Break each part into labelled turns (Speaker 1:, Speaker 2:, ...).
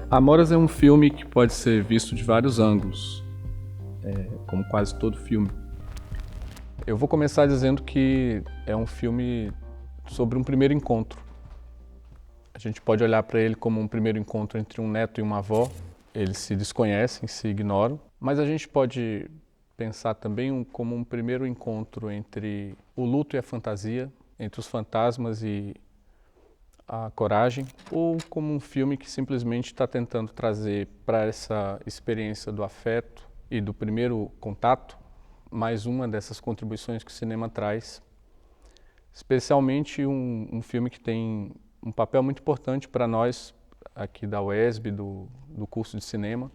Speaker 1: Amoras é um filme que pode ser visto de vários ângulos, como quase todo filme. Eu vou começar dizendo que é um filme sobre um primeiro encontro. A gente pode olhar para ele como um primeiro encontro entre um neto e uma avó. Eles se desconhecem, se ignoram, mas a gente pode pensar também como um primeiro encontro entre o luto e a fantasia, entre os fantasmas e a coragem, ou como um filme que simplesmente está tentando trazer para essa experiência do afeto e do primeiro contato mais uma dessas contribuições que o cinema traz, especialmente um filme que tem um papel muito importante para nós aqui da UESB, do curso de cinema,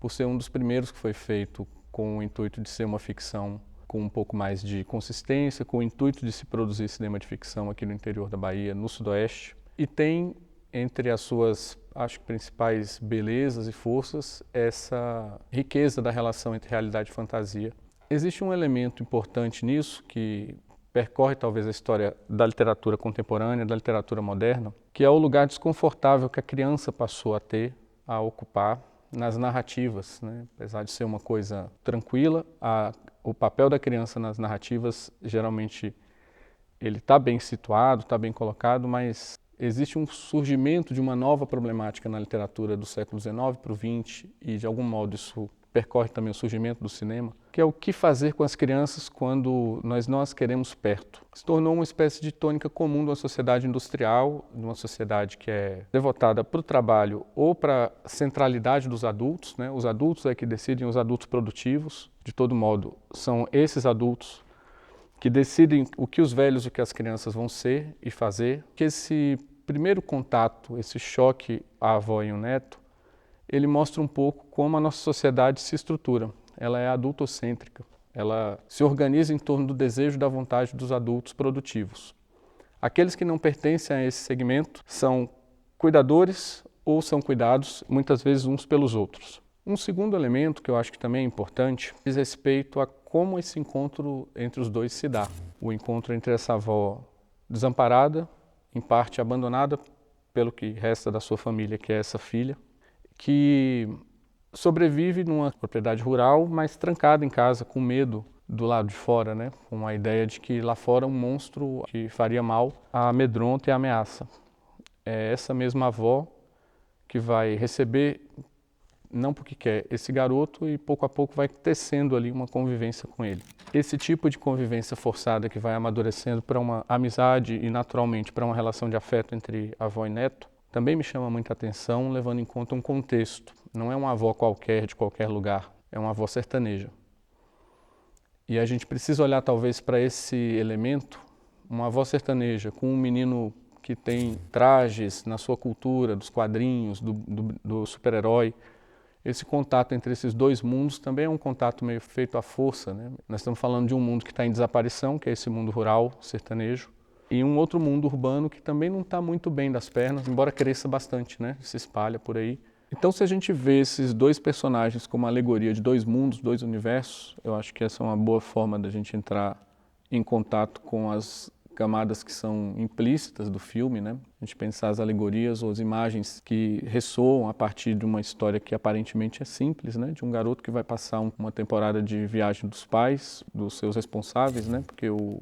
Speaker 1: por ser um dos primeiros que foi feito com o intuito de ser uma ficção com um pouco mais de consistência, com o intuito de se produzir cinema de ficção aqui no interior da Bahia, no Sudoeste. E tem, entre as suas, acho que principais belezas e forças, essa riqueza da relação entre realidade e fantasia. Existe um elemento importante nisso, que percorre talvez a história da literatura contemporânea, da literatura moderna, que é o lugar desconfortável que a criança passou a ter, a ocupar nas narrativas, né? Apesar de ser uma coisa tranquila, o papel da criança nas narrativas, geralmente, ele está bem situado, está bem colocado, mas existe um surgimento de uma nova problemática na literatura do século XIX para o XX, e de algum modo isso percorre também o surgimento do cinema, que é o que fazer com as crianças quando nós não as queremos perto. Se tornou uma espécie de tônica comum de uma sociedade industrial, de uma sociedade que é devotada para o trabalho ou para a centralidade dos adultos, né? Os adultos é que decidem, os adultos produtivos. De todo modo, são esses adultos que decidem o que os velhos e o que as crianças vão ser e fazer. Que esse primeiro contato, esse choque à avó e ao neto, ele mostra um pouco como a nossa sociedade se estrutura. Ela é adultocêntrica, ela se organiza em torno do desejo e da vontade dos adultos produtivos. Aqueles que não pertencem a esse segmento são cuidadores ou são cuidados, muitas vezes uns pelos outros. Um segundo elemento que eu acho que também é importante diz respeito a como esse encontro entre os dois se dá. O encontro entre essa avó desamparada, em parte abandonada pelo que resta da sua família, que é essa filha, que sobrevive numa propriedade rural, mas trancada em casa, com medo do lado de fora, né? Com a ideia de que lá fora um monstro que faria mal a amedronta e a ameaça. É essa mesma avó que vai receber, não porque quer, esse garoto e pouco a pouco vai tecendo ali uma convivência com ele. Esse tipo de convivência forçada que vai amadurecendo para uma amizade e naturalmente para uma relação de afeto entre avó e neto, também me chama muita atenção, levando em conta um contexto. Não é uma avó qualquer, de qualquer lugar, é uma avó sertaneja. E a gente precisa olhar talvez para esse elemento, uma avó sertaneja com um menino que tem trajes na sua cultura, dos quadrinhos, do super-herói. Esse contato entre esses dois mundos também é um contato meio feito à força, né? Nós estamos falando de um mundo que está em desaparição, que é esse mundo rural, sertanejo, e um outro mundo urbano que também não está muito bem das pernas, embora cresça bastante, né? Se espalha por aí. Então, se a gente vê esses dois personagens como uma alegoria de dois mundos, dois universos, eu acho que essa é uma boa forma da gente entrar em contato com as camadas que são implícitas do filme, né? A gente pensar as alegorias ou as imagens que ressoam a partir de uma história que aparentemente é simples, né? De um garoto que vai passar uma temporada de viagem dos pais, dos seus responsáveis, né? Porque o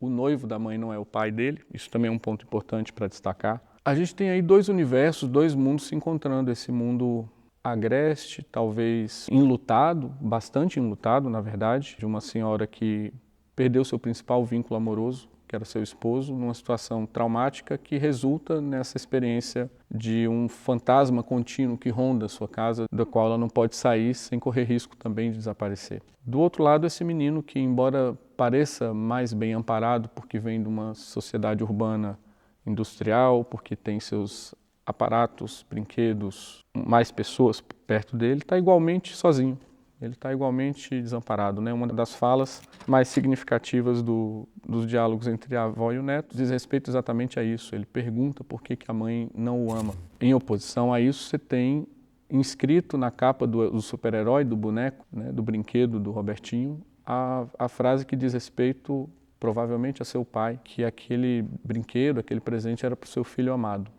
Speaker 1: noivo da mãe não é o pai dele, isso também é um ponto importante para destacar. A gente tem aí dois universos, dois mundos se encontrando, esse mundo agreste, talvez enlutado, bastante enlutado, na verdade, de uma senhora que perdeu seu principal vínculo amoroso, que era seu esposo, numa situação traumática que resulta nessa experiência de um fantasma contínuo que ronda a sua casa, da qual ela não pode sair sem correr risco também de desaparecer. Do outro lado, esse menino que, embora pareça mais bem amparado porque vem de uma sociedade urbana industrial, porque tem seus aparatos, brinquedos, mais pessoas perto dele, está igualmente sozinho. ele está igualmente desamparado, né? Uma das falas mais significativas dos diálogos entre a avó e o neto diz respeito exatamente a isso. Ele pergunta por que a mãe não o ama. Em oposição a isso, você tem inscrito na capa do super-herói, do boneco, né, do brinquedo do Robertinho, a frase que diz respeito provavelmente a seu pai, que aquele brinquedo, aquele presente era para o seu filho amado.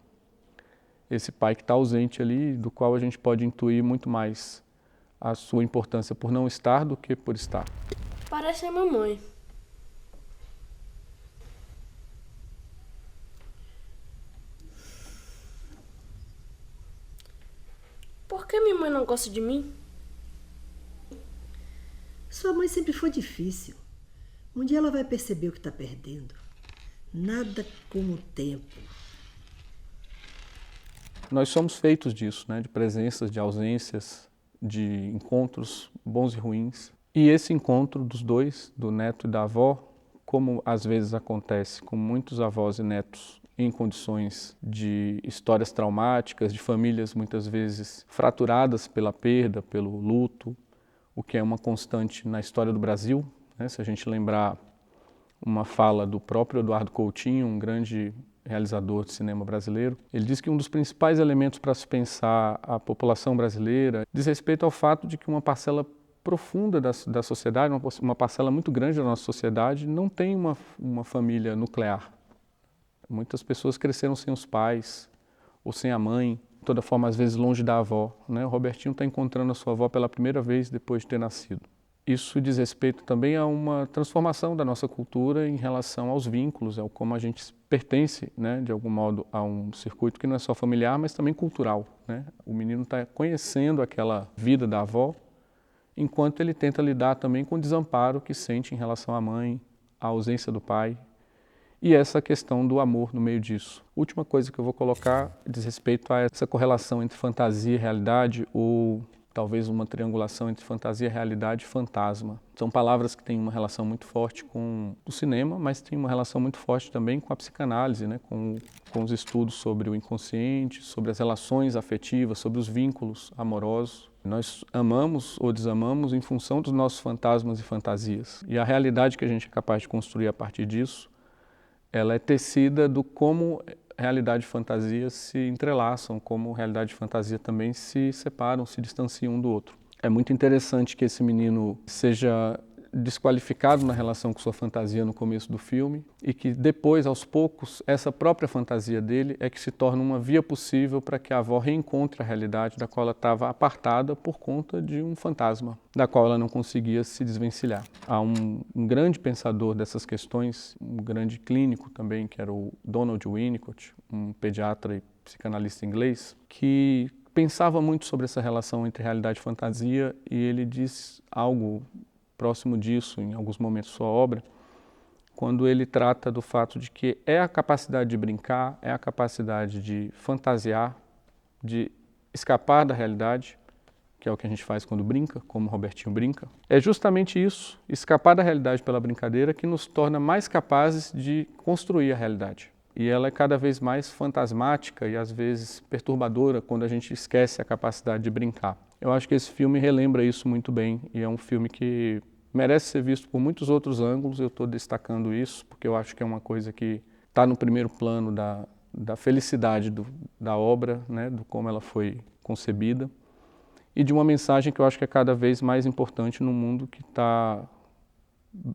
Speaker 1: Esse pai que está ausente ali, do qual a gente pode intuir muito mais a sua importância por não estar do que por estar.
Speaker 2: Parece a mamãe. Por que minha mãe não gosta de mim?
Speaker 3: Sua mãe sempre foi difícil. Um dia ela vai perceber o que está perdendo. Nada como o tempo.
Speaker 1: Nós somos feitos disso, né? De presenças, de ausências, de encontros bons e ruins. E esse encontro dos dois, do neto e da avó, como às vezes acontece com muitos avós e netos em condições de histórias traumáticas, de famílias muitas vezes fraturadas pela perda, pelo luto, o que é uma constante na história do Brasil, né? Se a gente lembrar uma fala do próprio Eduardo Coutinho, um grande realizador de cinema brasileiro, ele diz que um dos principais elementos para se pensar a população brasileira diz respeito ao fato de que uma parcela profunda da sociedade, uma parcela muito grande da nossa sociedade, não tem uma família nuclear. Muitas pessoas cresceram sem os pais ou sem a mãe, de toda forma, às vezes longe da avó, né? O Robertinho está encontrando a sua avó pela primeira vez depois de ter nascido. Isso diz respeito também a uma transformação da nossa cultura em relação aos vínculos, ao como a gente pertence, né, de algum modo, a um circuito que não é só familiar, mas também cultural, né? O menino está conhecendo aquela vida da avó, enquanto ele tenta lidar também com o desamparo que sente em relação à mãe, à ausência do pai, e essa questão do amor no meio disso. Última coisa que eu vou colocar diz respeito a essa correlação entre fantasia e realidade, ou talvez uma triangulação entre fantasia, realidade e fantasma. São palavras que têm uma relação muito forte com o cinema, mas têm uma relação muito forte também com a psicanálise, né? com os estudos sobre o inconsciente, sobre as relações afetivas, sobre os vínculos amorosos. Nós amamos ou desamamos em função dos nossos fantasmas e fantasias. E a realidade que a gente é capaz de construir a partir disso, ela é tecida do como realidade e fantasia se entrelaçam, como realidade e fantasia também se separam, se distanciam um do outro. É muito interessante que esse menino seja desqualificado na relação com sua fantasia no começo do filme e que depois, aos poucos, essa própria fantasia dele é que se torna uma via possível para que a avó reencontre a realidade da qual ela estava apartada por conta de um fantasma, da qual ela não conseguia se desvencilhar. Há um grande pensador dessas questões, um grande clínico também, que era o Donald Winnicott, um pediatra e psicanalista inglês, que pensava muito sobre essa relação entre realidade e fantasia, e ele diz algo próximo disso em alguns momentos de sua obra, quando ele trata do fato de que é a capacidade de brincar, é a capacidade de fantasiar, de escapar da realidade, que é o que a gente faz quando brinca, como o Robertinho brinca. É justamente isso, escapar da realidade pela brincadeira, que nos torna mais capazes de construir a realidade. E ela é cada vez mais fantasmática e às vezes perturbadora quando a gente esquece a capacidade de brincar. Eu acho que esse filme relembra isso muito bem e é um filme que merece ser visto por muitos outros ângulos. Eu estou destacando isso porque eu acho que é uma coisa que está no primeiro plano da felicidade da obra, né, do como ela foi concebida e de uma mensagem que eu acho que é cada vez mais importante no mundo que está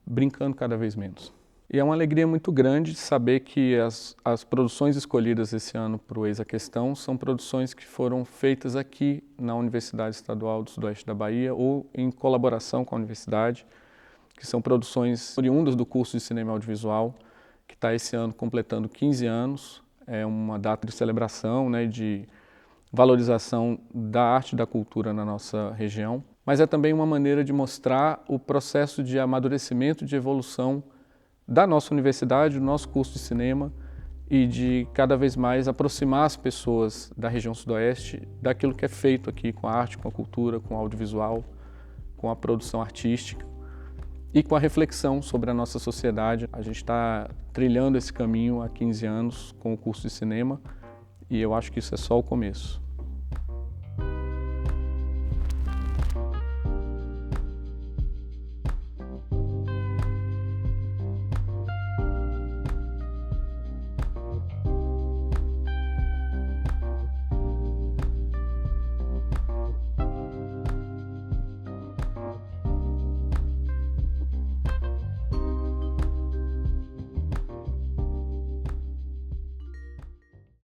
Speaker 1: brincando cada vez menos. E é uma alegria muito grande saber que as produções escolhidas esse ano para o Eis a Questão são produções que foram feitas aqui na Universidade Estadual do Sudoeste da Bahia ou em colaboração com a universidade, que são produções oriundas do curso de Cinema e Audiovisual, que está esse ano completando 15 anos. É uma data de celebração, né, de valorização da arte e da cultura na nossa região, mas é também uma maneira de mostrar o processo de amadurecimento, de evolução da nossa universidade, do nosso curso de cinema e de cada vez mais aproximar as pessoas da região sudoeste daquilo que é feito aqui com a arte, com a cultura, com o audiovisual, com a produção artística e com a reflexão sobre a nossa sociedade. A gente está trilhando esse caminho há 15 anos com o curso de cinema e eu acho que isso é só o começo.